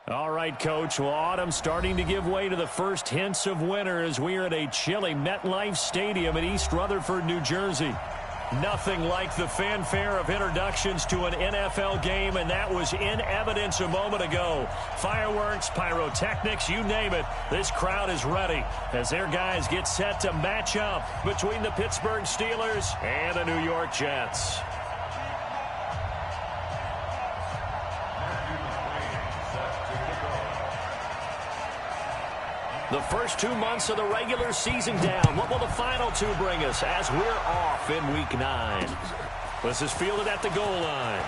All right, Coach. Well, autumn starting to give way to the first hints of winter as we are at a chilly MetLife Stadium in East Rutherford, New Jersey. Nothing like the fanfare of introductions to an NFL game, and that was in evidence a moment ago. Fireworks, pyrotechnics, you name it. This crowd is ready as their guys get set to match up between the Pittsburgh Steelers and the New York Jets. The first 2 months of the regular season down. What will the final two bring us as we're off in Week 9? This is fielded at the goal line.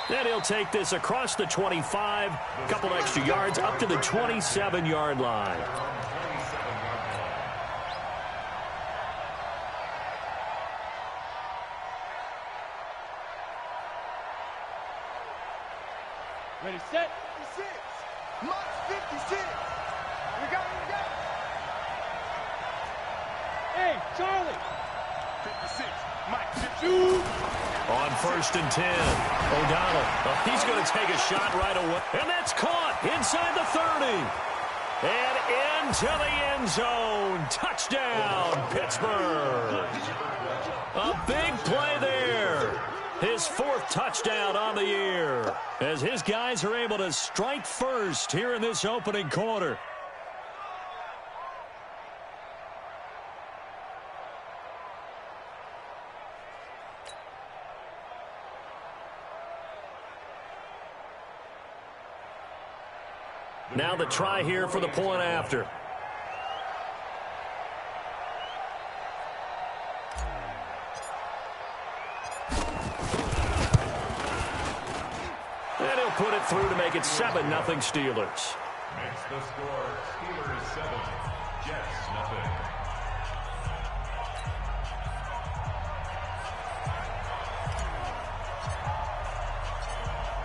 Then he'll take this across the 25, a couple extra yards up to the 27-yard line. Ready, set. 56. Mike 56. We got it. Hey, Charlie. 56. Mike 52. On 1st and 10. O'Donnell. He's going to take a shot right away. And that's caught inside the 30. And into the end zone. Touchdown, Pittsburgh. A big play there. His 4th touchdown on the year as his guys are able to strike first here in this opening quarter. Now the try here for the point after. Put it through to make it 7-0 Steelers. Makes the score Steelers 7, Jets 0.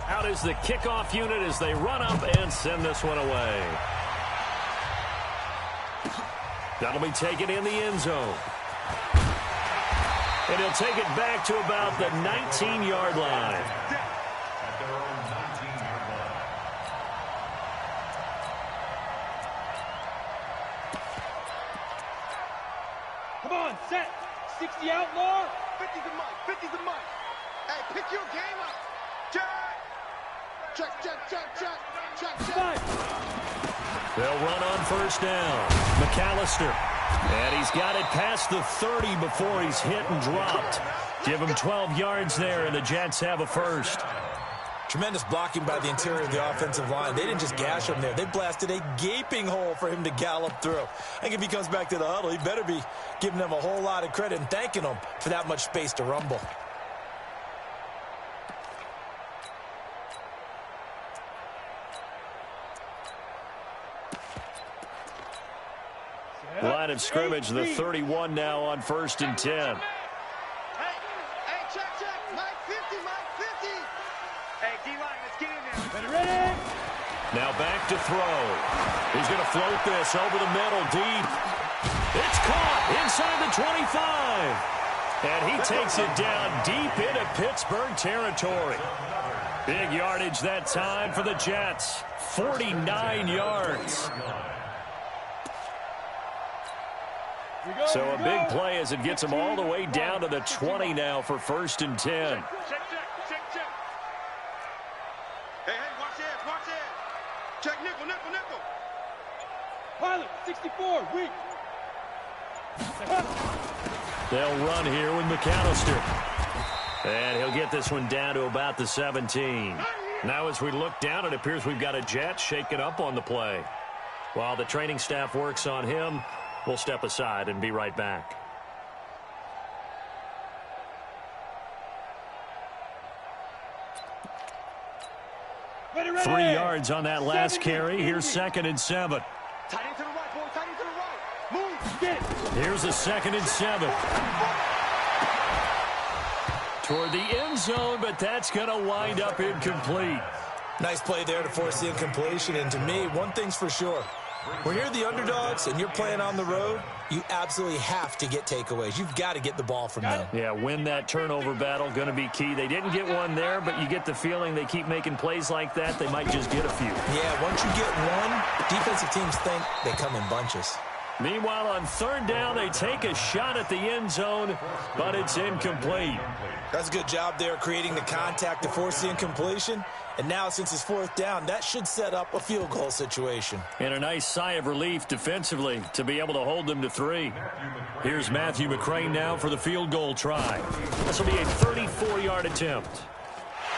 Out is the kickoff unit as they run up and send this one away. That'll be taken in the end zone. And he'll take it back to about the 19-yard line. Come on, set. 60 outlaw. 50's a mic. 50's a mic. Hey, pick your game up. Check. They'll run on 1st down. McAllister. And he's got it past the 30 before he's hit and dropped. Give him 12 yards there, and the Jets have a first. Tremendous blocking by the interior of the offensive line. They didn't just gash him there. They blasted a gaping hole for him to gallop through. I think if he comes back to the huddle, he better be giving them a whole lot of credit and thanking them for that much space to rumble. Line of scrimmage, the 31 now on 1st and 10. Hey, check. Mike 50. Hey, D-line, let's get in there. Ready? Now back to throw. He's going to float this over the middle deep. It's caught inside the 25. And he takes it down deep into Pittsburgh territory. Big yardage that time for the Jets. 49 yards. So a big play as it gets them all the way down to the 20 now for 1st and 10. Check. Hey, watch it. Check nickel. Pilot, 64, weak. They'll run here with McAllister. And he'll get this one down to about the 17. Now as we look down, it appears we've got a Jet shaken up on the play. While the training staff works on him, we'll step aside and be right back. Ready. 3 yards on that last carry. Here's 2nd and 7. Tight end to the right, boy. Tight end to the right. Move. Get it. Here's a 2nd and 7. Toward the end zone, but that's going to wind up incomplete. Nice play there to force the incompletion. And to me, one thing's for sure. When you're the underdogs and you're playing on the road, you absolutely have to get takeaways. You've got to get the ball from them. Yeah, win that turnover battle, going to be key. They didn't get one there, but you get the feeling they keep making plays like that, they might just get a few. Yeah, once you get one, defensive teams think they come in bunches. Meanwhile, on third down, they take a shot at the end zone, but it's incomplete. That's a good job there creating the contact to force the incompletion. And now, since it's fourth down, that should set up a field goal situation. And a nice sigh of relief defensively to be able to hold them to 3. Here's Matthew McCrane now for the field goal try. This will be a 34-yard attempt.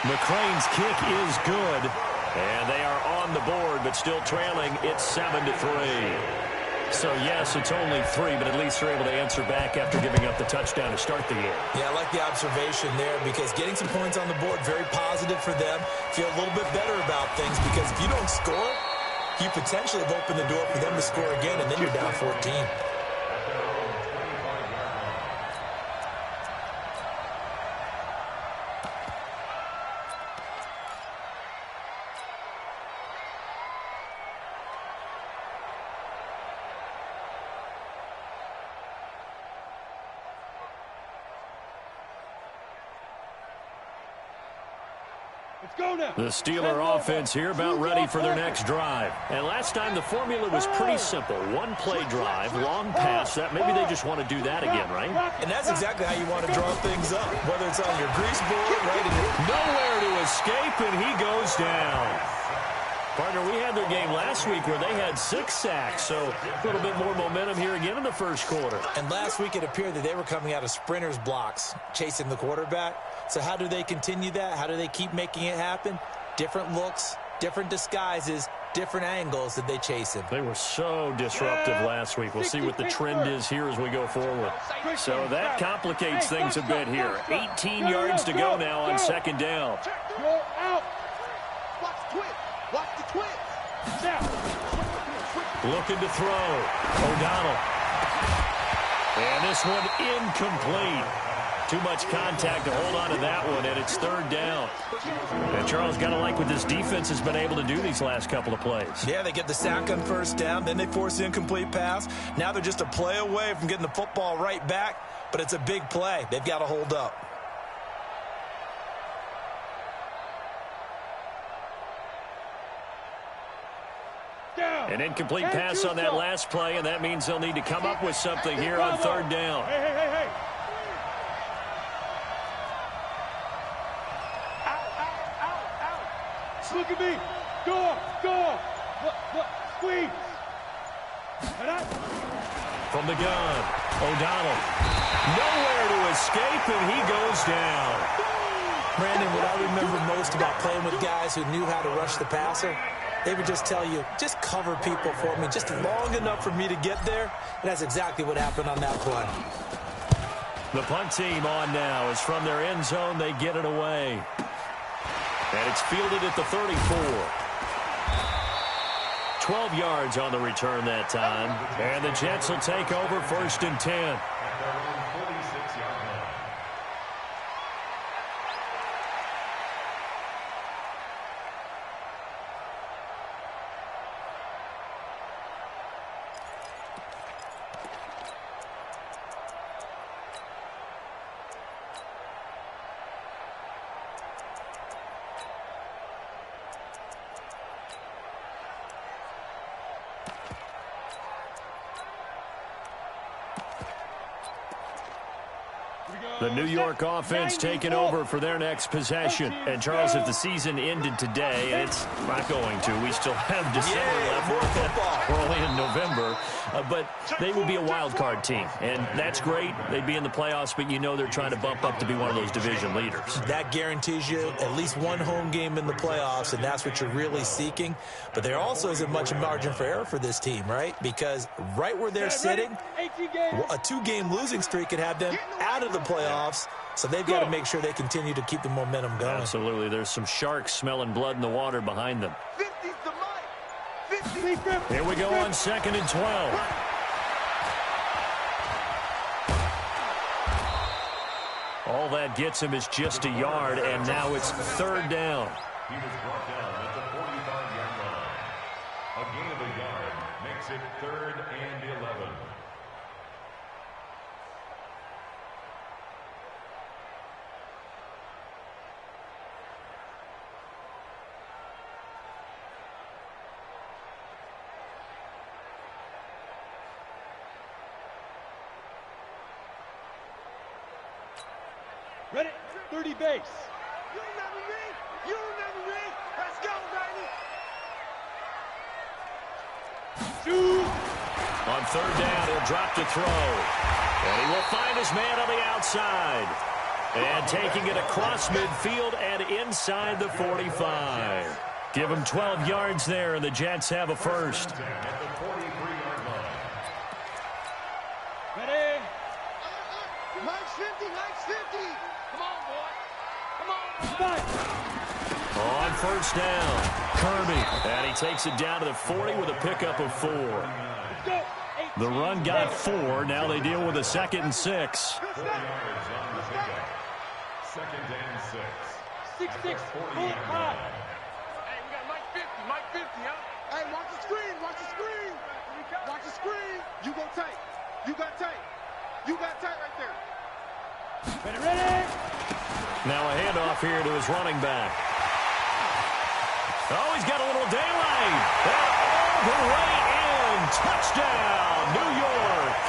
McCrane's kick is good. And they are on the board, but still trailing. It's 7-3. So, yes, it's only 3, but at least they're able to answer back after giving up the touchdown to start the game. Yeah, I like the observation there because getting some points on the board, very positive for them. Feel a little bit better about things because if you don't score, you potentially have opened the door for them to score again, and then you're down 14. The Steeler offense here about ready for their next drive. And last time the formula was pretty simple. One play drive, long pass. That maybe they just want to do that again, right? And that's exactly how you want to draw things up. Whether it's on your grease board, right in your... Nowhere to escape, and he goes down. Partner, we had their game last week where they had 6 sacks, so a little bit more momentum here again in the first quarter. And last week it appeared that they were coming out of sprinters blocks, chasing the quarterback. So how do they continue that? How do they keep making it happen? Different looks, different disguises, different angles that they chase him. They were so disruptive last week. We'll see what the trend is here as we go forward. So that complicates things a bit here. 18 yards to go now on second down. Go out. Watch the twist. Watch the twist. Looking to throw. O'Donnell. And this one incomplete. Too much contact to hold on to that one, and it's third down. And Charles, got to like what this defense has been able to do these last couple of plays. Yeah, they get the sack on first down, then they force the incomplete pass. Now they're just a play away from getting the football right back, but it's a big play. They've got to hold up. An incomplete pass on that last play, and that means they'll need to come up with something here on third down. Hey. Look at me. Go. Squeeze. From the gun, O'Donnell. Nowhere to escape, and he goes down. Brandon, what I remember most about playing with guys who knew how to rush the passer, they would just tell you, just cover people for me, just long enough for me to get there. And that's exactly what happened on that play. The punt team on now is from their end zone. They get it away. And it's fielded at the 34. 12 yards on the return that time. And the Jets will take over first and 10. The New York offense taking over for their next possession. And, Charles, if the season ended today, and it's not going to, we still have December left. We're only in November. But they will be a wild card team. And that's great. They'd be in the playoffs, but you know they're trying to bump up to be one of those division leaders. That guarantees you at least one home game in the playoffs, and that's what you're really seeking. But there also isn't much margin for error for this team, right? Because right where they're sitting, a 2-game losing streak could have them out of the playoffs, so they've got to make sure they continue to keep the momentum going. Absolutely. There's some sharks smelling blood in the water behind them. 50's the mic. 50. Here we go on second and 12. All that gets him is just a yard, and now it's third down. He was brought down at the 45-yard line. A gain of a yard makes it 3rd and 11. Ready? 30 base. You remember me? You remember me? Let's go, baby! Shoot! On 3rd down, he'll drop to throw. And he will find his man on the outside. And taking it across midfield and inside the 45. Give him 12 yards there, and the Jets have a first. Ready? Mike's 50, Mike's 50! Come on, boy! Come on, Start! On 1st down, Kirby. And he takes it down to the 40 with a pickup of 4. Let's go! The run got 4. Now they deal with a 2nd and 6. Good 4 snap. yards on the pickup. 2nd and 6. 6-6, full 40-yard high. line. Hey, we got Mike 50, Mike 50, huh? Hey, watch the screen, watch the screen! Watch the screen! You go tight. You got tight. You got tight right there. Ready, ready! Now a handoff here to his running back. Oh, he's got a little daylight. And all the way in. Touchdown, New York.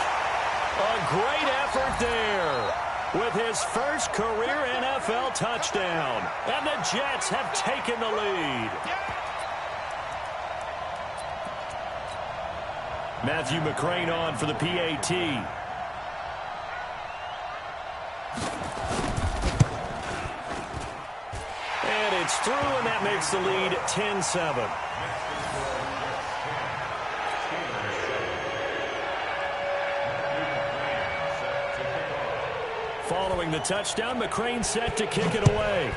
A great effort there with his first career NFL touchdown. And the Jets have taken the lead. Matthew McCrane on for the PAT. And it's through, and that makes the lead 10-7. Following the touchdown, McCrane set to kick it away.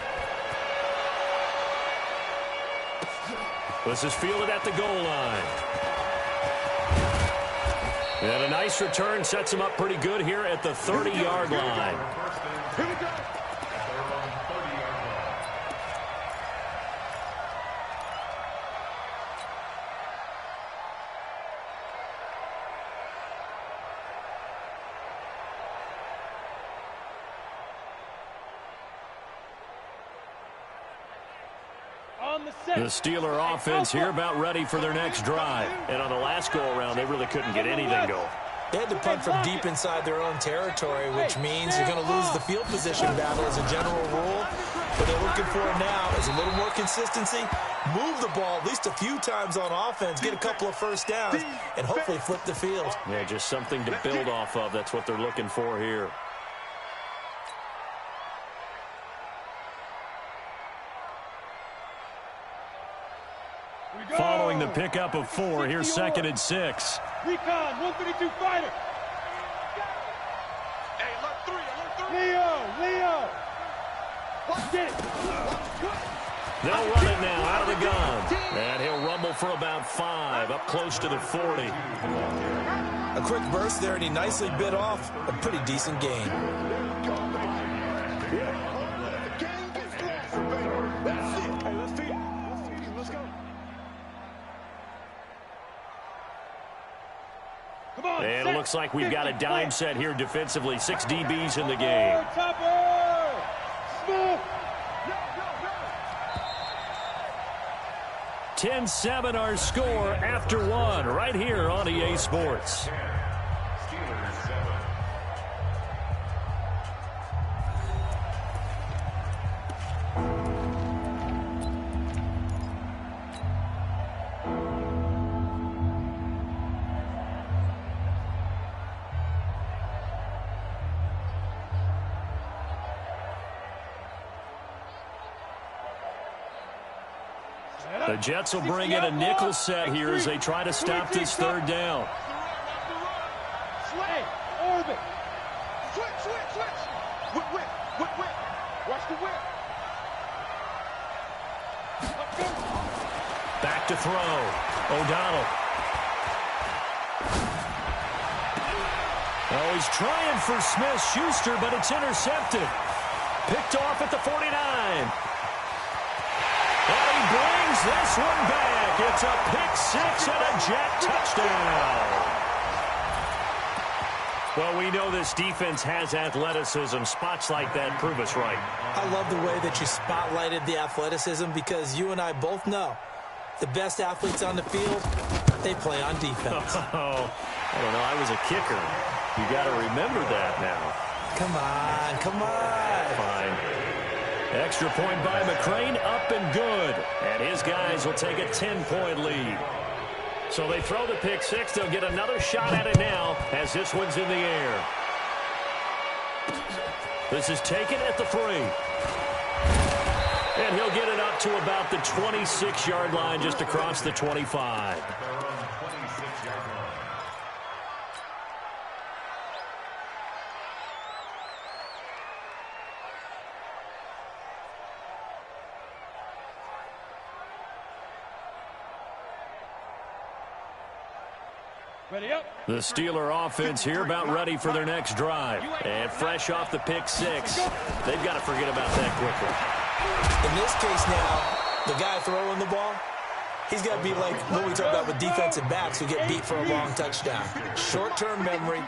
This is fielded at the goal line. And a nice return sets him up pretty good here at the 30-yard line. Here we go. The Steeler offense here about ready for their next drive. And on the last go-around, they really couldn't get anything going. They had to punt from deep inside their own territory, which means you're going to lose the field position battle as a general rule. What they're looking for now is a little more consistency, move the ball at least a few times on offense, get a couple of first downs, and hopefully flip the field. Yeah, just something to build off of. That's what they're looking for here. Following the pickup of 4, here's 2nd and 6. Recon, 132 fighter. Hey, alert 3, alert 3. Leo. Get it. They'll run it now out of the gun. And he'll rumble for about 5, up close to the 40. A quick burst there, and he nicely bit off a pretty decent gain. And it looks like we've got a dime set here defensively. 6 DBs in the game. 10-7 our score after 1 right here on EA Sports. Steelers 7. The Jets will bring in a nickel set here as they try to stop this 3rd down. Hey, orbit. Switch. Whip. Watch the whip. Back to throw. O'Donnell. Oh, he's trying for Smith-Schuster, but it's intercepted. Picked off at the 49. And he brings brings this one back. It's a pick six and a Jet touchdown. Well, we know this defense has athleticism. Spots like that prove us right. I love the way that you spotlighted the athleticism because you and I both know the best athletes on the field, they play on defense. Oh, I don't know. I was a kicker. You got to remember that now. Come on, come on. Fine. Extra point by McCrane, up and good. And his guys will take a 10-point lead. So they throw the pick six. They'll get another shot at it now as this one's in the air. This is taken at the 3. And he'll get it up to about the 26-yard line, just across the 25. The Steeler offense here about ready for their next drive. And fresh off the pick six, they've got to forget about that quickly. In this case now, the guy throwing the ball, he's got to be like what we talk about with defensive backs who get beat for a long touchdown. Short-term memory,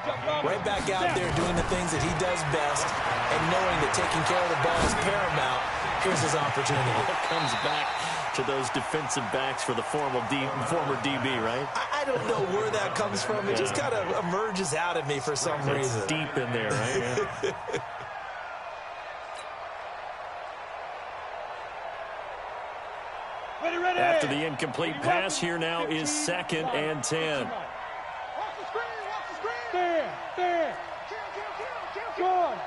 right back out there doing the things that he does best, and knowing that taking care of the ball is paramount. Here's his opportunity. It comes back to those defensive backs for the former DB, right? I don't know where that comes from. It just kind of emerges out of me for some reason. It's deep in there, right? Yeah. After the incomplete pass, here now is 2nd and 10. There. Go on.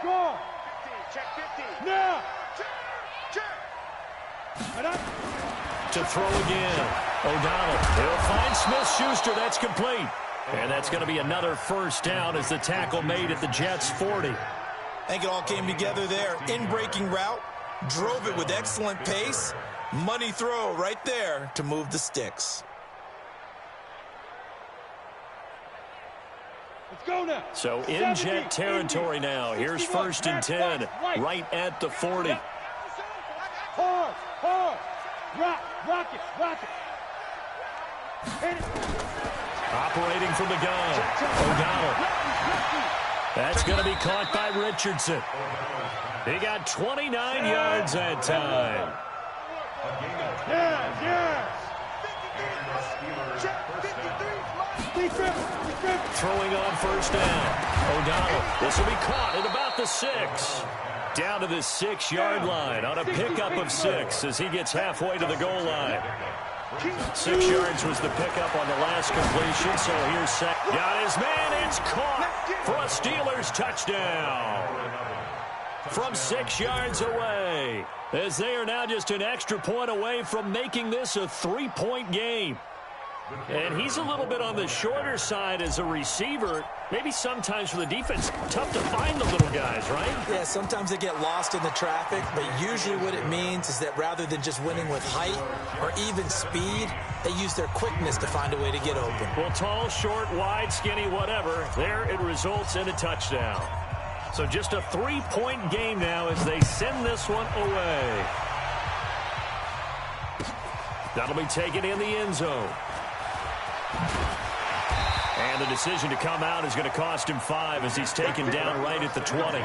Check 15. Now. To throw again. O'Donnell. He'll find Smith-Schuster. That's complete. And that's going to be another first down as the tackle made at the Jets' 40. I think it all came together there. In-breaking route. Drove it with excellent pace. Money throw right there to move the sticks. Let's go now. So in Jet territory now. Here's 1st and 10. Right at the 40. Hard. Rock it. Hit it. Operating from the gun. O'Donnell. That's going to be caught by Richardson. He got 29 yards that time. Yes. Throwing on first down. O'Donnell. This will be caught at about the 6. Down to the 6-yard line on a pickup of 6 as he gets halfway to the goal line. 6 yards was the pickup on the last completion, so here's got his man. It's caught for a Steelers touchdown from 6 yards away, as they are now just an extra point away from making this a 3-point game. And he's a little bit on the shorter side as a receiver. Maybe sometimes for the defense, tough to find the little guys, right? Yeah, sometimes they get lost in the traffic, but usually what it means is that rather than just winning with height or even speed, they use their quickness to find a way to get open. Well, tall, short, wide, skinny, whatever, there it results in a touchdown. So just a 3-point game now as they send this one away. That'll be taken in the end zone. And the decision to come out is going to cost him 5 as he's taken down right at the 20.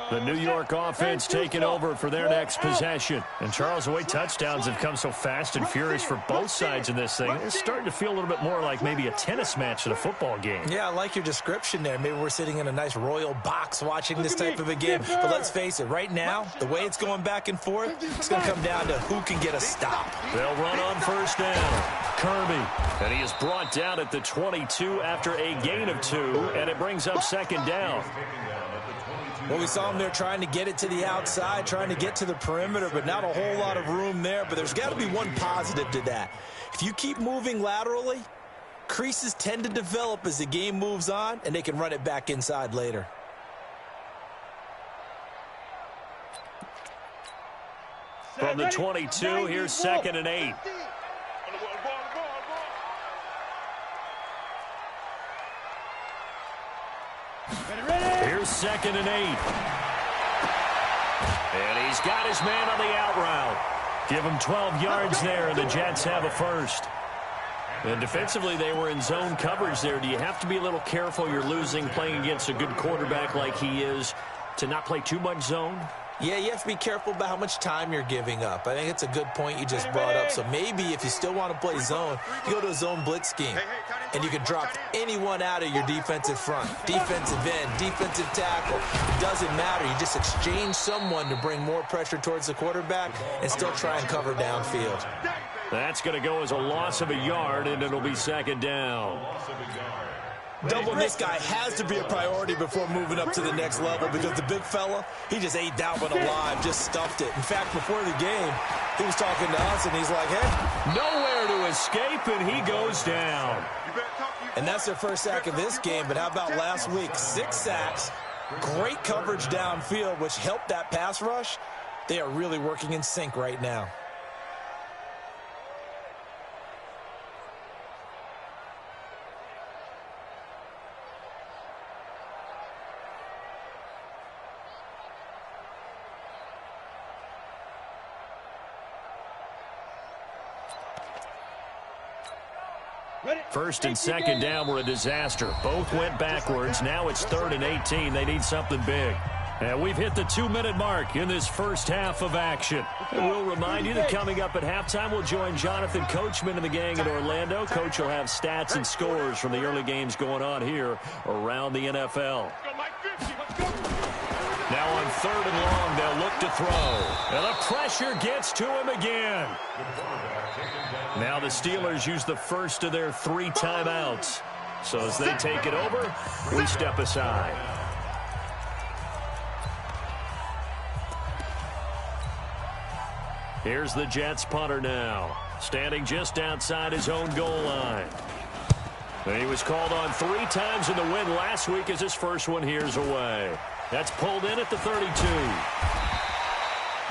The New York offense taking over for their next possession. And Charles, the way touchdowns have come so fast and furious for both sides in this thing, it's starting to feel a little bit more like maybe a tennis match than a football game. Yeah, I like your description there. Maybe we're sitting in a nice royal box watching this type of a game. But let's face it, right now, the way it's going back and forth, it's going to come down to who can get a stop. They'll run on first down. Kirby. And he is brought down at the 22 after a gain of 2, and it brings up second down. Well, we saw him there trying to get it to the outside, trying to get to the perimeter, but not a whole lot of room there. But there's got to be one positive to that. If you keep moving laterally, creases tend to develop as the game moves on, and they can run it back inside later. From the 22, here's 2nd and 8. Here's 2nd and 8. And he's got his man on the out route. Give him 12 yards there, and the Jets have a first. And defensively, they were in zone coverage there. Do you have to be a little careful? You're losing, playing against a good quarterback like he is, to not play too much zone? Yeah, you have to be careful about how much time you're giving up. I think it's a good point you just brought up. So maybe if you still want to play zone, you go to a zone blitz scheme. And you can drop anyone out of your defensive front. Defensive end, defensive tackle. It doesn't matter. You just exchange someone to bring more pressure towards the quarterback and still try and cover downfield. That's going to go as a loss of a yard, and it'll be second down. Doubling this guy has to be a priority before moving up to the next level because the big fella, he just ate that one alive, just stuffed it. In fact, before the game, he was talking to us, and he's like, hey. Nowhere to escape, and he goes down. And that's their first sack of this game, but how about last week? 6 sacks, great coverage downfield, which helped that pass rush. They are really working in sync right now. First and second down were a disaster. Both went backwards. Now it's 3rd and 18. They need something big. And we've hit the 2-minute mark in this first half of action. And we'll remind you that coming up at halftime, we'll join Jonathan Coachman and the gang in Orlando. Coach will have stats and scores from the early games going on here around the NFL. Now on 3rd and long, they'll look to throw. And the pressure gets to him again. Now the Steelers use the first of their 3 timeouts. So as they take it over, we step aside. Here's the Jets punter now, standing just outside his own goal line. And he was called on 3 times in the win last week as his first one here's away. That's pulled in at the 32.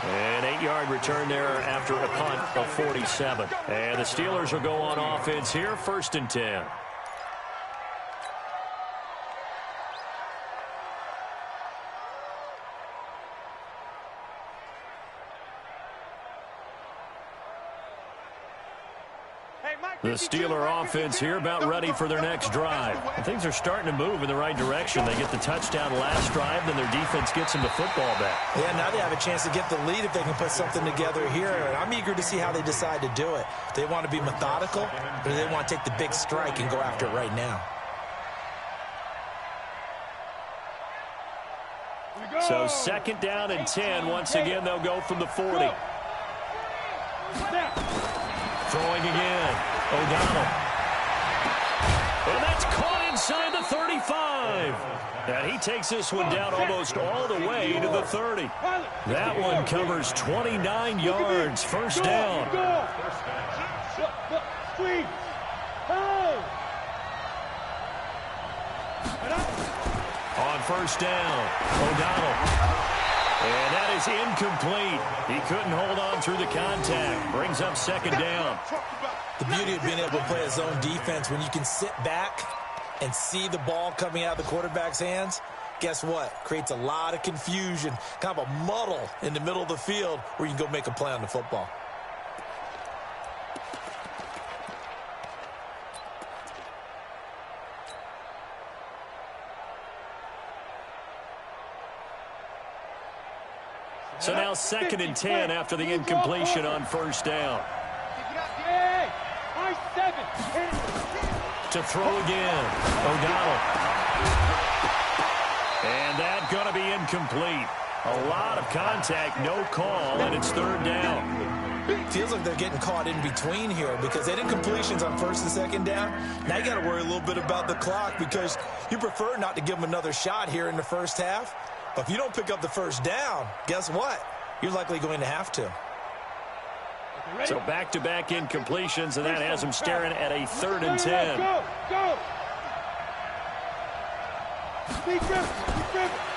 An 8-yard return there after a punt of 47. And the Steelers will go on offense here, 1st and 10. The Steeler offense here about ready for their next drive. And things are starting to move in the right direction. They get the touchdown last drive, then their defense gets them the football back. Yeah, now they have a chance to get the lead if they can put something together here. And I'm eager to see how they decide to do it. Do they want to be methodical, or do they want to take the big strike and go after it right now? So 2nd down and 10. Once again, they'll go from the 40. Throwing again. O'Donnell. And that's caught inside the 35. And he takes this one down almost all the way to the 30. That one covers 29 yards. First down. On first down, O'Donnell. And that is incomplete. He couldn't hold on through the contact. Brings up 2nd down. The beauty of being able to play a zone defense, when you can sit back and see the ball coming out of the quarterback's hands, guess what? Creates a lot of confusion, kind of a muddle in the middle of the field where you can go make a play on the football. So now 2nd and 10 after the incompletion on first down. Hey, high 7. To throw again, O'Donnell. And that's going to be incomplete. A lot of contact, no call, and it's 3rd down. Feels like they're getting caught in between here because they did completions on 1st and 2nd down. Now you got to worry a little bit about the clock because you prefer not to give them another shot here in the first half. But if you don't pick up the 1st down, guess what? You're likely going to have to. So back-to-back incompletions, and that has them staring at a 3rd and 10. Go!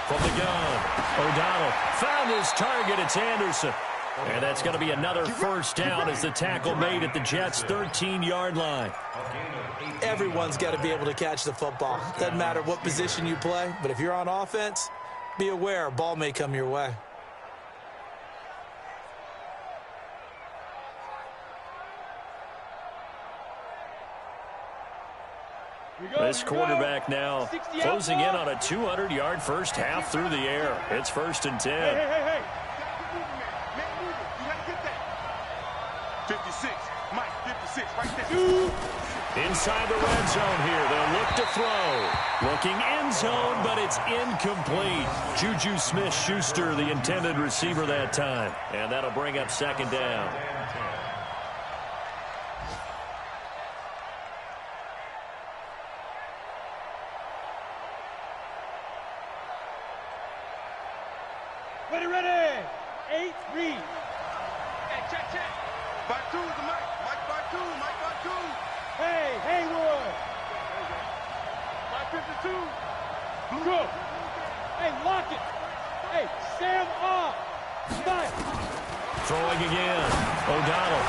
From the gun, O'Donnell found his target. It's Anderson. And that's going to be another 1st down as the tackle made at the Jets' 13-yard line. Everyone's got to be able to catch the football. Doesn't matter what position you play, but if you're on offense, be aware a ball may come your way. This quarterback now closing in on a 200-yard first half through the air. It's 1st and 10. Hey. 56, Mike, 56, right there. Inside the red zone here. They'll look to throw. Looking end zone, but it's incomplete. Juju Smith-Schuster, the intended receiver that time. And that'll bring up 2nd down. Ready. 8 read. Hey, check. By 2 is the Mike. Mike by 2. Hey, Haywood. By 52. Good. Hey, lock it. Hey, Sam off. Mike. Throwing again. O'Donnell.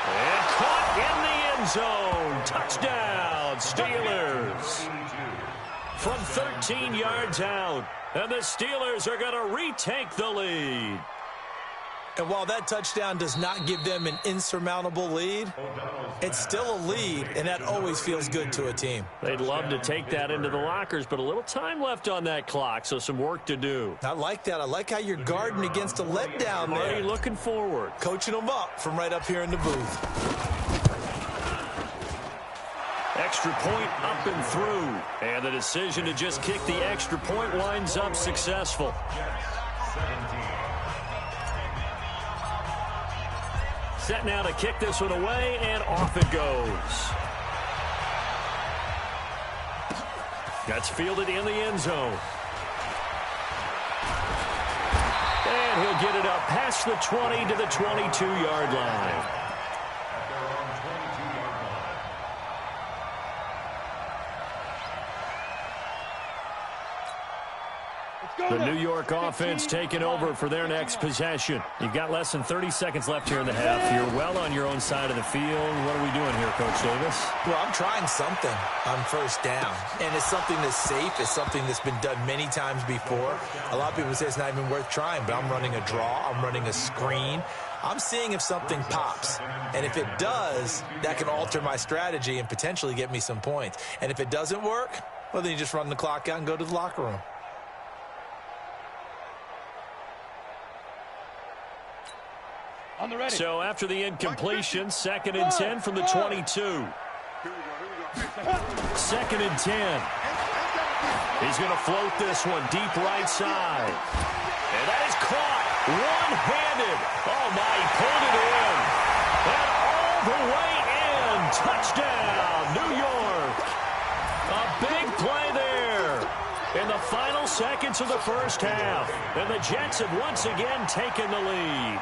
And caught in the end zone. Touchdown, Steelers. From 13 yards out. And the Steelers are going to retake the lead. And while that touchdown does not give them an insurmountable lead, it's still a lead, and that always feels good to a team. They'd love to take that into the lockers, but a little time left on that clock, so some work to do. I like that. I like how you're guarding against a letdown there. Already looking forward. Coaching them up from right up here in the booth. Extra point up and through. And the decision to just kick the extra point winds up successful. Set now to kick this one away, and off it goes. That's fielded in the end zone. And he'll get it up past the 20 to the 22-yard line. The New York offense taking over for their next possession. You've got less than 30 seconds left here in the half. You're well on your own side of the field. What are we doing here, Coach Davis? Well, I'm trying something on 1st down. And it's something that's safe. It's something that's been done many times before. A lot of people say it's not even worth trying, but I'm running a draw. I'm running a screen. I'm seeing if something pops. And if it does, that can alter my strategy and potentially get me some points. And if it doesn't work, well, then you just run the clock out and go to the locker room. So after the incompletion, 2nd and 10 from the 22. 2nd and 10. He's going to float this one deep right side. And that is caught one-handed. Oh, my, he pulled it in. And all the way in. Touchdown, New York. A big play there in the final seconds of the first half. And the Jets have once again taken the lead.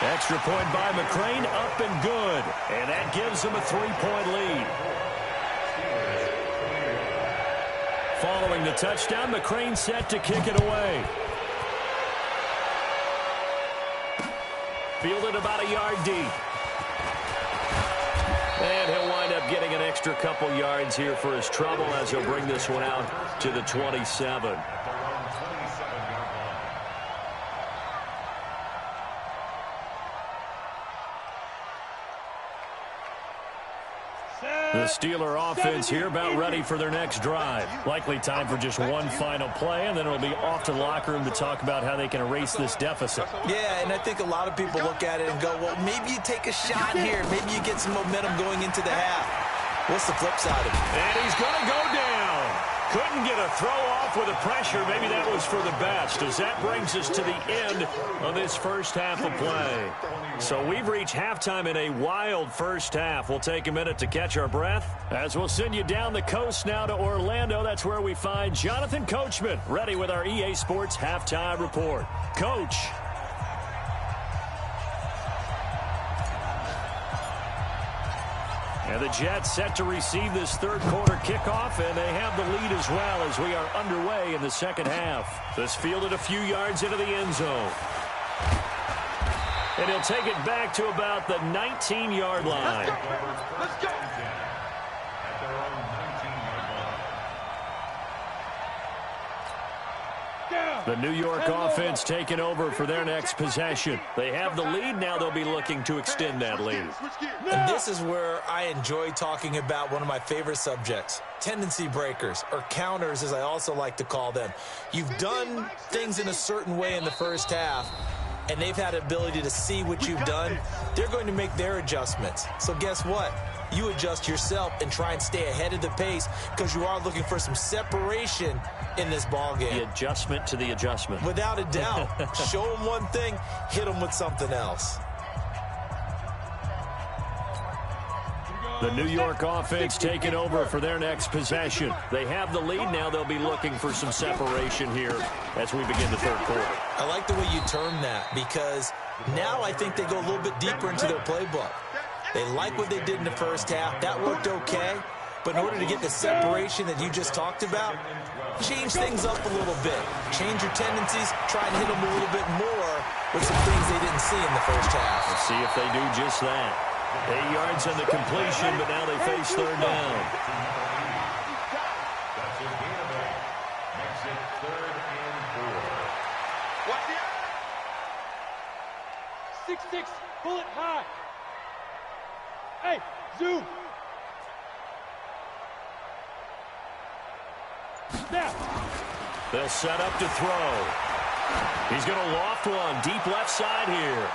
Extra point by McCrane, up and good. And that gives them a 3-point lead. Following the touchdown, McCrane set to kick it away. Fielded about a yard deep. And he'll wind up getting an extra couple yards here for his trouble as he'll bring this one out to the 27. The Steeler offense here about ready for their next drive. Likely time for just one final play, and then it'll be off to the locker room to talk about how they can erase this deficit. Yeah, and I think a lot of people look at it and go, well, maybe you take a shot here. Maybe you get some momentum going into the half. What's the flip side of it? And he's going to go down. Couldn't get a throw off with the pressure. Maybe that was for the best, as that brings us to the end of this first half of play. So we've reached halftime in a wild first half. We'll take a minute to catch our breath as we'll send you down the coast now to Orlando. That's where we find Jonathan Coachman ready with our EA Sports halftime report. Coach. And the Jets set to receive this third quarter kickoff, and they have the lead as well as we are underway in the second half. This fielded a few yards into the end zone. And he'll take it back to about the 19-yard line. Let's go. At their own 19-yard line. The New York offense taking over for their next possession. They have the lead. Now they'll be looking to extend that lead. And this is where I enjoy talking about one of my favorite subjects, tendency breakers, or counters as I also like to call them. You've done things in a certain way in the first half, and they've had the ability to see what you've done. They're going to make their adjustments. So guess what? You adjust yourself and try and stay ahead of the pace because you are looking for some separation in this ball game. The adjustment to the adjustment. Without a doubt. Show them one thing, hit them with something else. The New York offense taking over for their next possession. They have the lead. Now they'll be looking for some separation here as we begin the third quarter. I like the way you term that because now I think they go a little bit deeper into their playbook. They like what they did in the first half. That worked okay. But in order to get the separation that you just talked about, change things up a little bit. Change your tendencies. Try and hit them a little bit more with some things they didn't see in the first half. Let's see if they do just that. 8 yards on the completion, but now they face third down. That's a gain of 8. Makes it 3rd and 4. Watch it. 6-6, bullet high. Hey, zoom. Snap. They'll set up to throw. He's going to loft one deep left side here.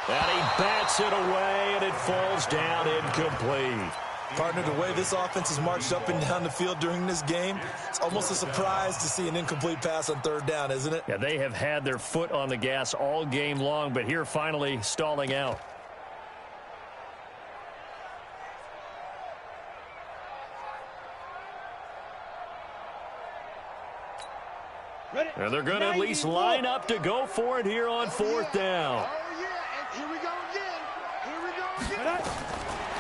And he bats it away, and it falls down incomplete. Partner, the way this offense has marched up and down the field during this game, it's almost a surprise to see an incomplete pass on third down, isn't it? Yeah, they have had their foot on the gas all game long, but here finally stalling out. Ready? And they're going to at least line up to go for it here on fourth down. Oh, yeah, and here we go again. Here we go again.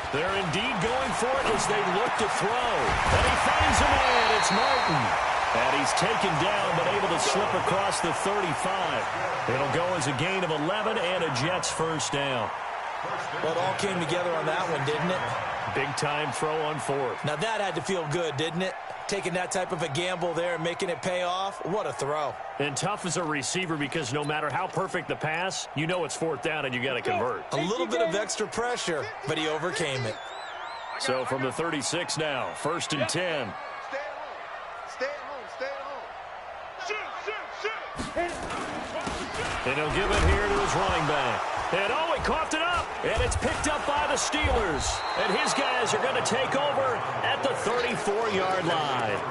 They're indeed going for it as they look to throw. And he finds a man. It's Martin. And he's taken down but able to slip across the 35. It'll go as a gain of 11 and a Jets first down. Well, it all came together on that one, didn't it? Big time throw on fourth. Now that had to feel good, didn't it? Taking that type of a gamble there and making it pay off. What a throw. And tough as a receiver because no matter how perfect the pass, you know it's fourth down and you got to convert. A little bit of extra pressure, but he overcame it. So from the 36 now, 1st and 10. Stay at home. Stay at home. Stay at home. Shoot. And he'll give it here to his running back. And oh, he coughed it up. And it's picked up by the Steelers. And his guys are going to take over at the 34-yard line.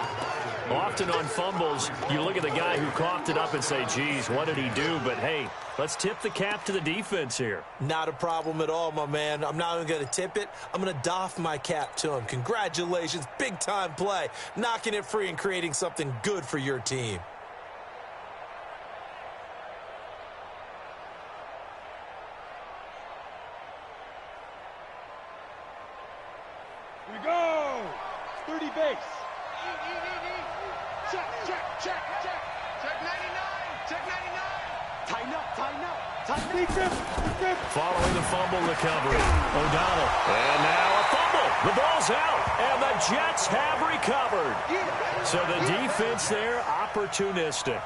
Often on fumbles, you look at the guy who coughed it up and say, geez, what did he do? But, hey, let's tip the cap to the defense here. Not a problem at all, my man. I'm not even going to tip it. I'm going to doff my cap to him. Congratulations. Big-time play. Knocking it free and creating something good for your team. Here we go. 30 base. Check. Check 99. Check 99. Tighten up. Big grip. Following the fumble recovery, O'Donnell. And now a fumble. The ball's out, and the Jets have recovered. So the defense there, opportunistic.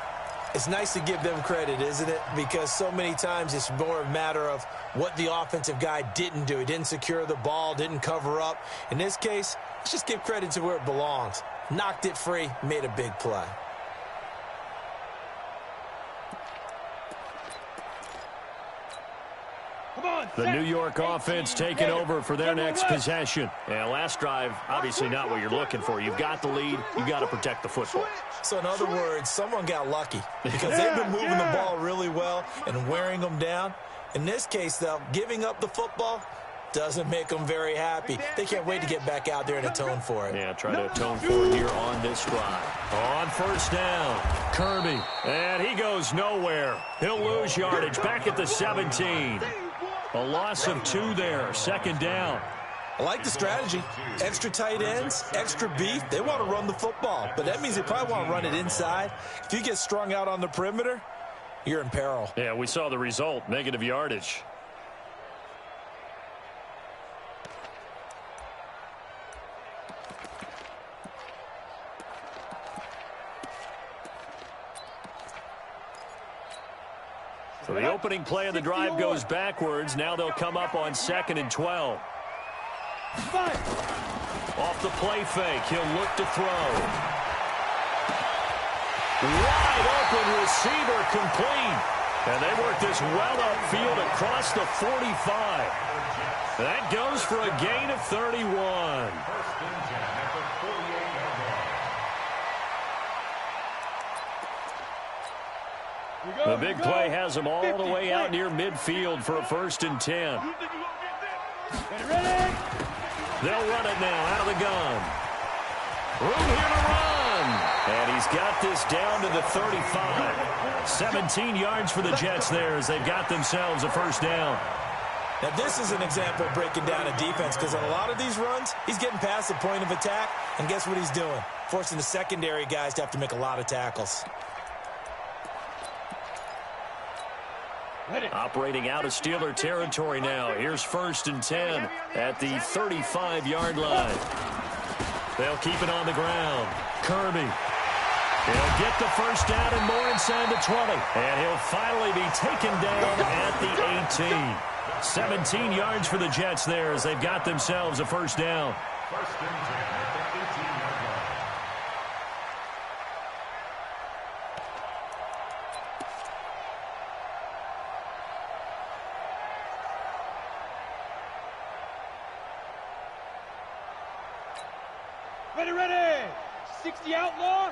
It's nice to give them credit, isn't it? Because so many times it's more a matter of what the offensive guy didn't do. He didn't secure the ball, didn't cover up. In this case, let's just give credit to where it belongs. Knocked it free, made a big play. The New York offense taking over for their next possession. And last drive, obviously not what you're looking for. You've got the lead. You've got to protect the football. So in other words, someone got lucky because they've been moving the ball really well and wearing them down. In this case, though, giving up the football doesn't make them very happy. They can't wait to get back out there and atone for it. Yeah, try to atone for it here on this drive. On first down, Kirby. And he goes nowhere. He'll lose yardage back at the 17. A loss of 2 there, second down. I like the strategy. Extra tight ends, extra beef. They want to run the football, but that means they probably want to run it inside. If you get strung out on the perimeter, you're in peril. Yeah, we saw the result, negative yardage. So the opening play of the drive goes backwards. Now they'll come up on 2nd and 12. Off the play fake, he'll look to throw. Wide open receiver complete. And they work this well upfield across the 45. That goes for a gain of 31. The big play has them all the way out near midfield for a 1st and 10. They'll run it now out of the gun. Room here to run. And he's got this down to the 35. 17 yards for the Jets there as they've got themselves a 1st down. Now, this is an example of breaking down a defense because on a lot of these runs, he's getting past the point of attack, and guess what he's doing? Forcing the secondary guys to have to make a lot of tackles. Operating out of Steeler territory now. Here's 1st and 10 at the 35-yard line. They'll keep it on the ground. Kirby. He'll get the 1st down and more inside the 20. And he'll finally be taken down at the 18. 17 yards for the Jets there as they've got themselves a 1st down. 1st and 10 at the 18-yard line. Ready. 60 outlaw.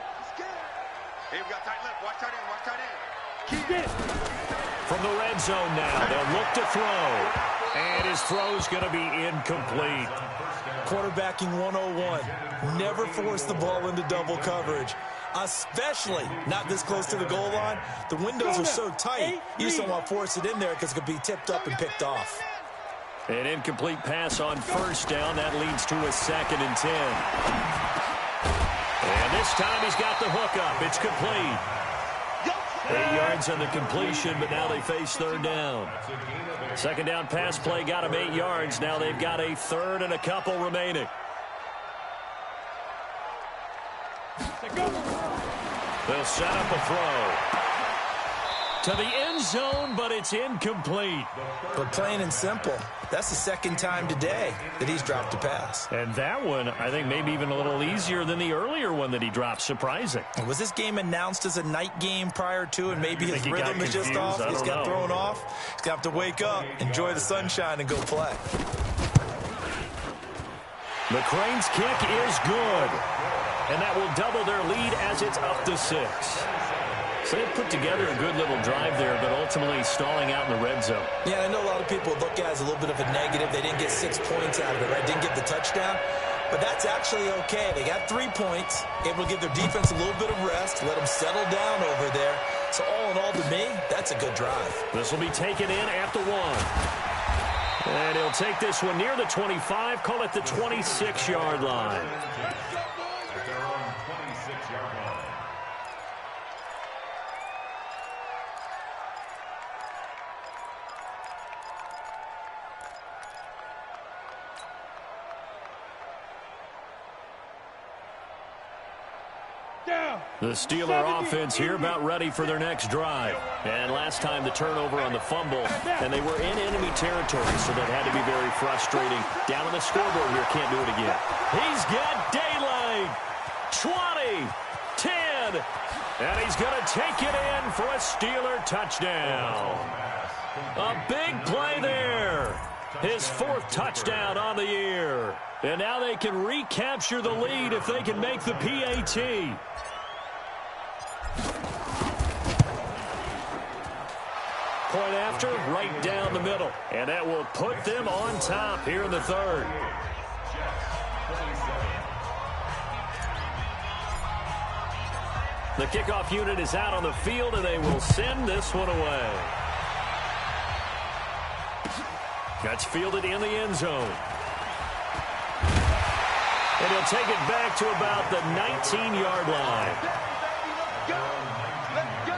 Hey, we got tight left. Watch tight end. Watch tight end. Keep it. From the red zone now, they'll look to throw. And his throw's going to be incomplete. Quarterbacking 101. Never force the ball into double coverage, especially not this close to the goal line. The windows are so tight, you just don't want to force it in there because it could be tipped up and picked off. An incomplete pass on 1st down. That leads to a 2nd and 10. And this time he's got the hook up. It's complete. 8 yards on the completion, but now they face 3rd down. 2nd down pass play got him 8 yards. Now they've got a 3rd and a couple remaining. They'll set up a throw to the end zone, but it's incomplete. But plain and simple, that's the 2nd time today that he's dropped a pass. And that one, I think, maybe even a little easier than the earlier one that he dropped. Surprising. Was this game announced as a night game prior to, and maybe his rhythm is just off? He's got thrown off. He's got to wake up, enjoy the sunshine, and go play. McCrane's kick is good. And that will double their lead as it's up to 6. So they put together a good little drive there, but ultimately stalling out in the red zone. Yeah, I know a lot of people look at it as a little bit of a negative. They didn't get 6 points out of it, right? Didn't get the touchdown. But that's actually okay. They got 3 points, able to give their defense a little bit of rest, let them settle down over there. So all in all, to me, that's a good drive. This will be taken in at the 1. And he'll take this one near the 25, call it the 26-yard line. At their own 26-yard line. The Steeler offense here about ready for their next drive. And last time the turnover on the fumble, and they were in enemy territory, so that had to be very frustrating. Down on the scoreboard here, can't do it again. He's got daylight. 20, 10, and he's going to take it in for a Steeler touchdown. A big play there. His 4th touchdown on the year. And now they can recapture the lead if they can make the PAT. Point after, right down the middle. And that will put them on top here in the 3rd. The kickoff unit is out on the field, and they will send this one away. That's fielded in the end zone. And he'll take it back to about the 19-yard line. Let's go. Let's go.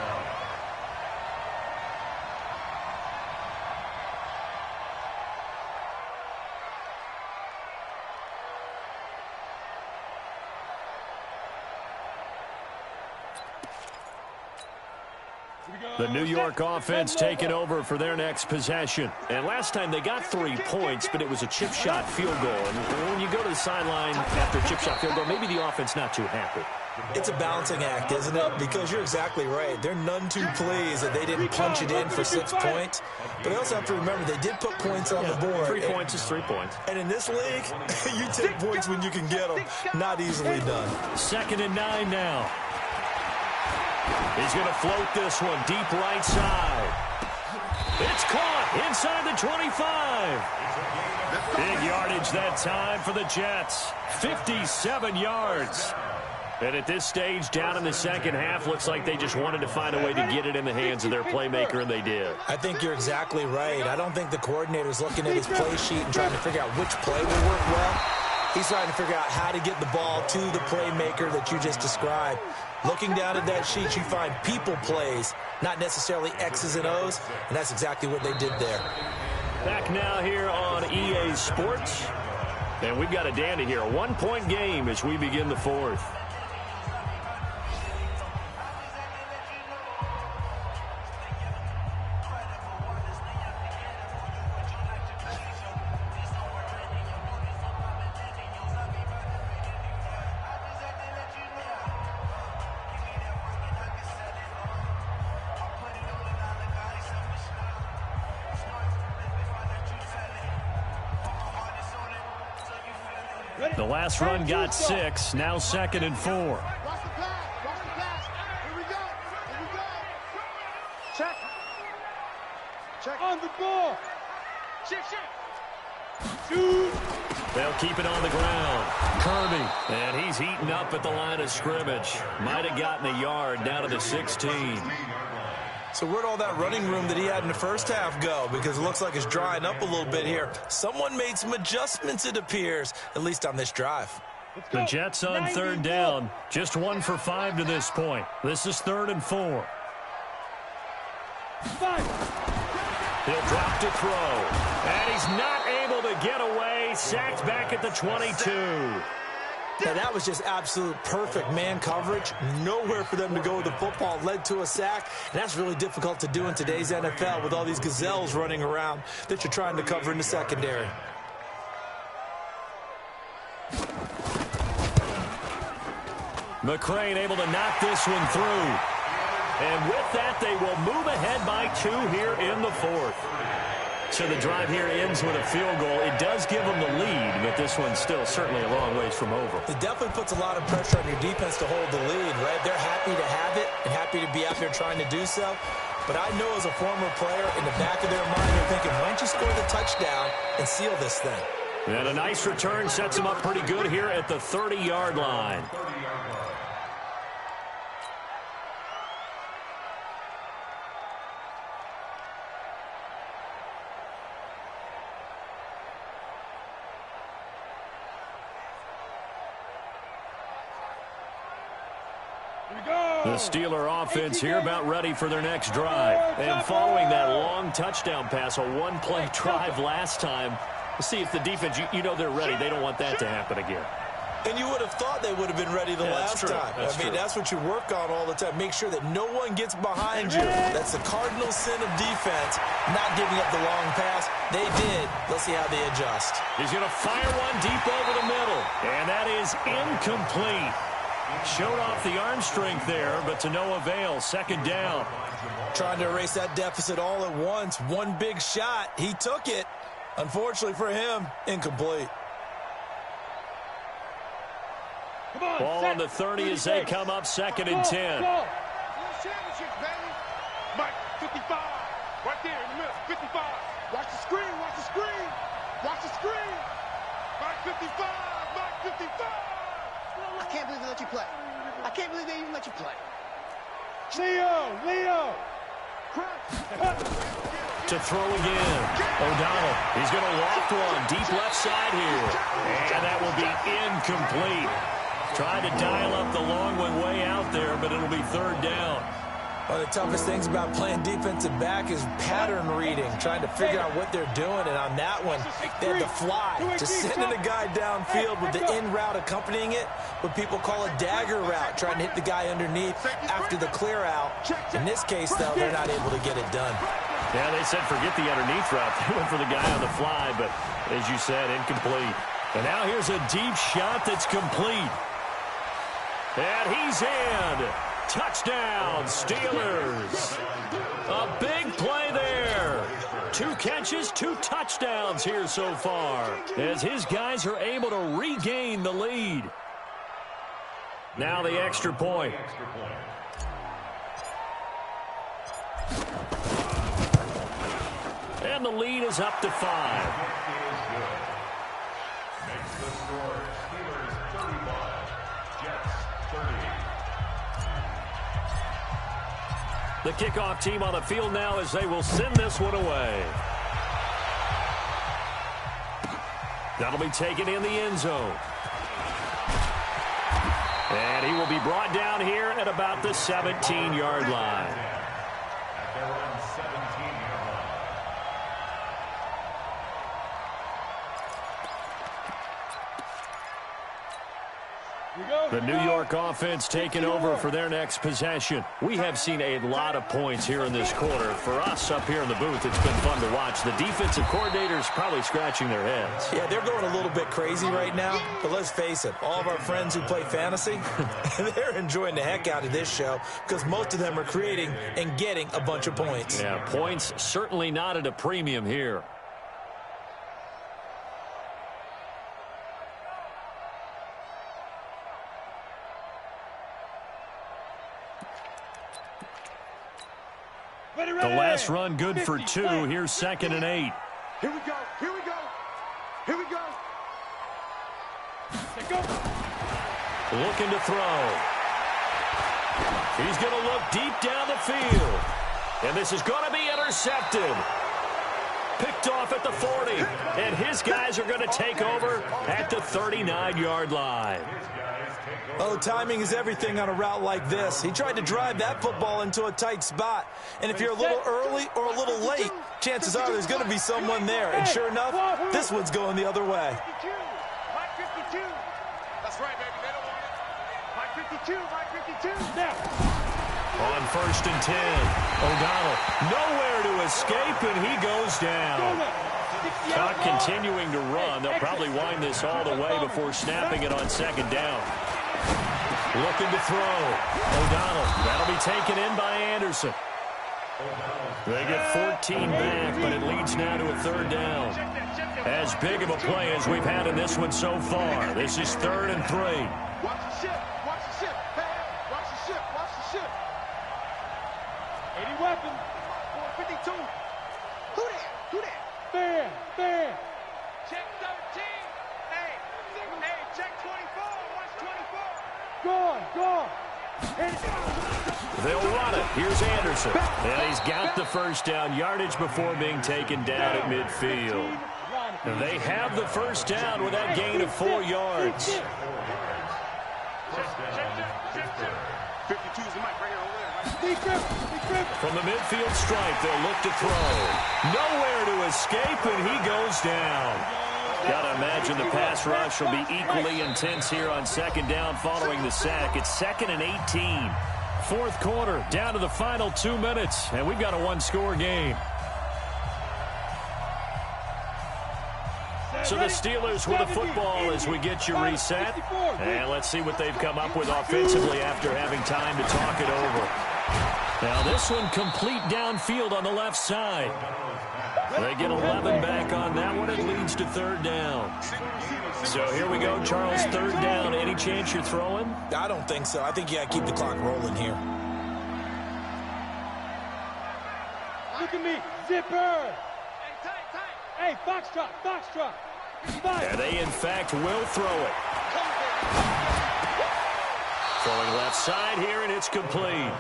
The New York offense taking over for their next possession. And last time they got 3 points, but it was a chip shot field goal. And when you go to the sideline after a chip shot field goal, maybe the offense not too happy. It's a balancing act, isn't it? Because you're exactly right. They're none too pleased that they didn't punch it in for 6 points. But they also have to remember they did put points on the board. 3 points is 3 points. And in this league, you take points when you can get them. Not easily done. 2nd and 9 now. He's going to float this one deep right side. It's caught inside the 25. Big yardage that time for the Jets. 57 yards. And at this stage, down in the second half, looks like they just wanted to find a way to get it in the hands of their playmaker, and they did. I think you're exactly right. I don't think the coordinator's looking at his play sheet and trying to figure out which play will work well. He's trying to figure out how to get the ball to the playmaker that you just described. Looking down at that sheet, you find people plays, not necessarily X's and O's, and that's exactly what they did there. Back now here on EA Sports, and we've got a dandy here. A 1-point game as we begin the 4th. The last run got 6, now 2nd and 4. Watch the pass. Watch the pass. Here we go. Here we go. Check. Check. On the ball. Shift. Shoot. They'll keep it on the ground. Kirby, and he's heating up at the line of scrimmage. Might have gotten a yard down to the 16. So where'd all that running room that he had in the first half go? Because it looks like it's drying up a little bit here. Someone made some adjustments, it appears, at least on this drive. The Jets on 3rd down. Just 1 for 5 to this point. This is 3rd and 4. He'll drop to throw. And he's not able to get away. Sacked back at the 22. Now, that was just absolute perfect man coverage. Nowhere for them to go with the football. Led to a sack. And that's really difficult to do in today's NFL with all these gazelles running around that you're trying to cover in the secondary. McCrane able to knock this one through. And with that, they will move ahead by 2 here in the 4th. So the drive here ends with a field goal. It does give them the lead, but this one's still certainly a long ways from over. It definitely puts a lot of pressure on your defense to hold the lead, right? They're happy to have it and happy to be out there trying to do so. But I know as a former player, in the back of their mind, they're thinking, why don't you score the touchdown and seal this thing? And a nice return sets them up pretty good here at the 30-yard line. The Steeler offense here about ready for their next drive. And following that long touchdown pass, a one-play drive last time, we'll see if the defense, you know they're ready. They don't want that to happen again. And you would have thought they would have been ready the last time. I mean, that's what you work on all the time. Make sure that no one gets behind you. That's the cardinal sin of defense, not giving up the long pass. They did. Let's see how they adjust. He's going to fire one deep over the middle. And that is incomplete. Showed off the arm strength there, but to no avail. Second down. Trying to erase that deficit all at once. One big shot. He took it. Unfortunately for him, incomplete. Ball on the 30 as they come up 2nd and 10. Mike, 55. Right there in the middle, 55. Watch the screen, watch the screen. Watch the screen. Mike, 55. Mike, 55. I can't believe they let you play. I can't believe they even let you play. Leo. To throw again. O'Donnell. He's going to loft one deep left side here. And that will be incomplete. Trying to dial up the long one way out there, but it'll be 3rd down. One of the toughest things about playing defensive back is pattern reading, trying to figure out what they're doing. And on that one, they had to fly, just sending a guy downfield with the in route accompanying it, what people call a dagger route, trying to hit the guy underneath after the clear out. In this case, though, they're not able to get it done. Yeah, they said forget the underneath route. They went for the guy on the fly, but as you said, incomplete. And now here's a deep shot that's complete. And he's in. Touchdown, Steelers. A big play there. 2 catches, 2 touchdowns here so far, as his guys are able to regain the lead. Now the extra point. And the lead is up to 5. Makes the score Steelers 31, Jets 30. The kickoff team on the field now as they will send this one away. That'll be taken in the end zone. And he will be brought down here at about the 17-yard line. At their own 17-yard line. The New York offense taking over for their next possession. We have seen a lot of points here in this quarter. For us up here in the booth, it's been fun to watch. The defensive coordinators probably scratching their heads. Yeah, they're going a little bit crazy right now, but let's face it, all of our friends who play fantasy, they're enjoying the heck out of this show because most of them are creating and getting a bunch of points. Yeah, points certainly not at a premium here. The last run good for 2. Here's 2nd and 8. Here we go. Here we go. Here we go. Looking to throw. He's going to look deep down the field. And this is going to be intercepted. Picked off at the 40. And his guys are going to take over at the 39-yard line. Oh, timing is everything on a route like this. He tried to drive that football into a tight spot. And if you're a little early or a little late, chances are there's going to be someone there. And sure enough, this one's going the other way. Mike 52. That's right, baby. They don't want it. Mike 52. Mike 52. Now. On 1st and 10. O'Donnell nowhere to escape, and he goes down. Clock continuing to run. They'll probably wind this all the way before snapping it on 2nd down. Looking to throw. O'Donnell. That'll be taken in by Anderson. They get 14 back, but it leads now to a 3rd down. As big of a play as we've had in this one so far. This is 3rd and 3. Watch the ship. Watch the ship. Hey, watch the ship. Watch the ship. 80 weapon. 452. Who there? Who there? Fair. Check 13. Hey, check 24. Watch 24. Go. They'll run it. Here's Anderson. And he's got the 1st down yardage before being taken down at midfield. And they have the 1st down with that gain of 4 yards. 52 is the mic right here over there. From the midfield stripe, they'll look to throw. Nowhere to escape, and he goes down. Gotta imagine the pass rush will be equally intense here on second down following the sack. It's 2nd and 18. Fourth quarter, down to the final 2 minutes, and we've got a one-score game. So the Steelers with the football as we get you reset. And let's see what they've come up with offensively after having time to talk it over. Now this one complete downfield on the left side. They get 11 back on that one. It leads to third down. So here we go, Charles, third down. Any chance you're throwing? I don't think so. I think you got to keep the clock rolling here. Look at me, zipper. Hey, foxtrot, foxtrot. And they, in fact, will throw it. Throwing left side here, and it's complete.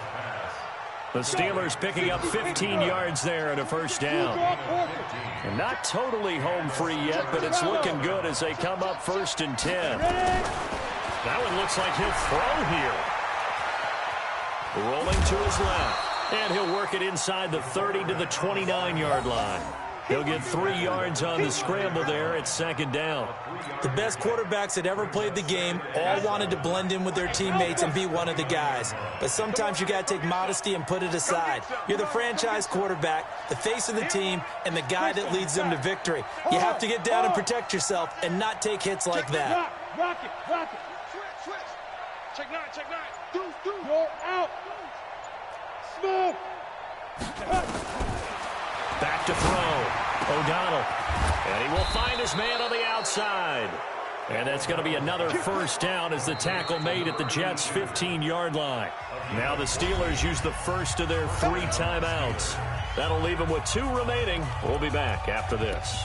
The Steelers picking up 15 yards there and a first down. And not totally home free yet, but it's looking good as they come up 1st and 10. That one looks like he'll throw here. Rolling to his left. And he'll work it inside the 30 to the 29-yard line. He'll get 3 yards on the scramble there at second down. The best quarterbacks that ever played the game all wanted to blend in with their teammates and be one of the guys. But sometimes you got to take modesty and put it aside. You're the franchise quarterback, the face of the team, and the guy that leads them to victory. You have to get down and protect yourself and not take hits like that. Rock it, rock it. Switch. Check nine. You're out. Smoke. Back to throw. O'Donnell. And he will find his man on the outside. And that's going to be another first down as the tackle made at the Jets' 15-yard line. Now the Steelers use the first of their 3 timeouts. That'll leave them with 2 remaining. We'll be back after this.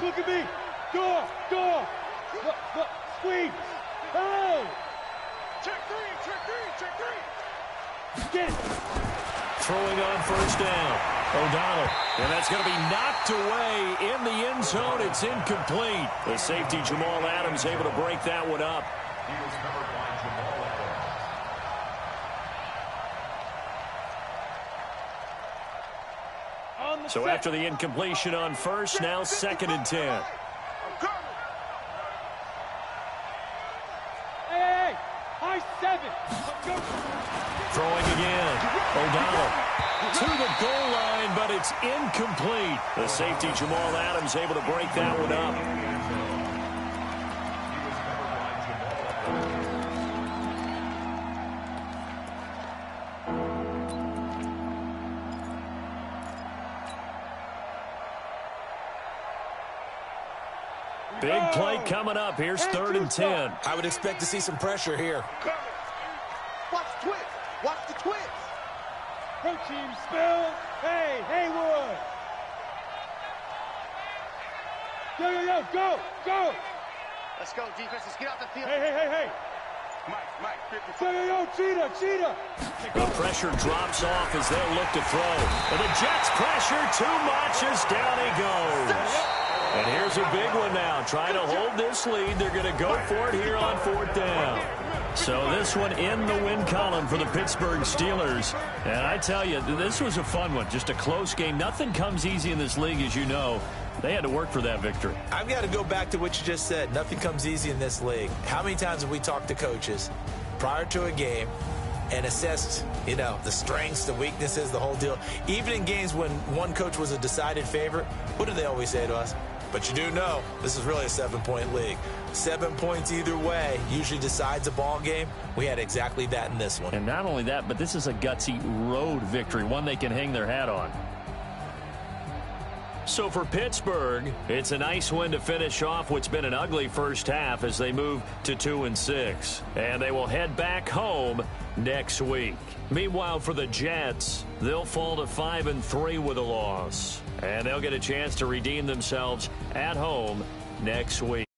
Look at me. Door. Squeeze. Oh. Check three. Get it. Throwing on first down. O'Donnell. And that's going to be knocked away in the end zone. It's incomplete. The safety, Jamal Adams, able to break that one up. He was covered by Jamal Adams. So after the incompletion on first, now 2nd and 10. Hey, high 7. Throwing again. O'Donnell to the goal line, but it's incomplete. The safety, Jamal Adams, able to break that one up. Big play coming up. Here's 3rd and 10. I would expect to see some pressure here. Watch the twist. Watch the twist. Pro team spill. Hey, Haywood. Go. Let's go, defense. Let's get out the field. Hey. Mike, 50. Cheetah. The pressure drops off as they'll look to throw. And the Jets pressure too much as down he goes. And here's a big one now. Trying to hold this lead. They're going to go for it here on 4th down. So this one in the win column for the Pittsburgh Steelers. And I tell you, this was a fun one. Just a close game. Nothing comes easy in this league, as you know. They had to work for that victory. I've got to go back to what you just said. Nothing comes easy in this league. How many times have we talked to coaches prior to a game and assessed, the strengths, the weaknesses, the whole deal? Even in games when one coach was a decided favorite, what do they always say to us? But you do know this is really a 7-point league. 7 points either way usually decides a ball game. We had exactly that in this one. And not only that, but this is a gutsy road victory, one they can hang their hat on. So for Pittsburgh, it's a nice win to finish off what's been an ugly first half as they move to 2-6. And they will head back home next week. Meanwhile, for the Jets, they'll fall to 5-3 with a loss. And they'll get a chance to redeem themselves at home next week.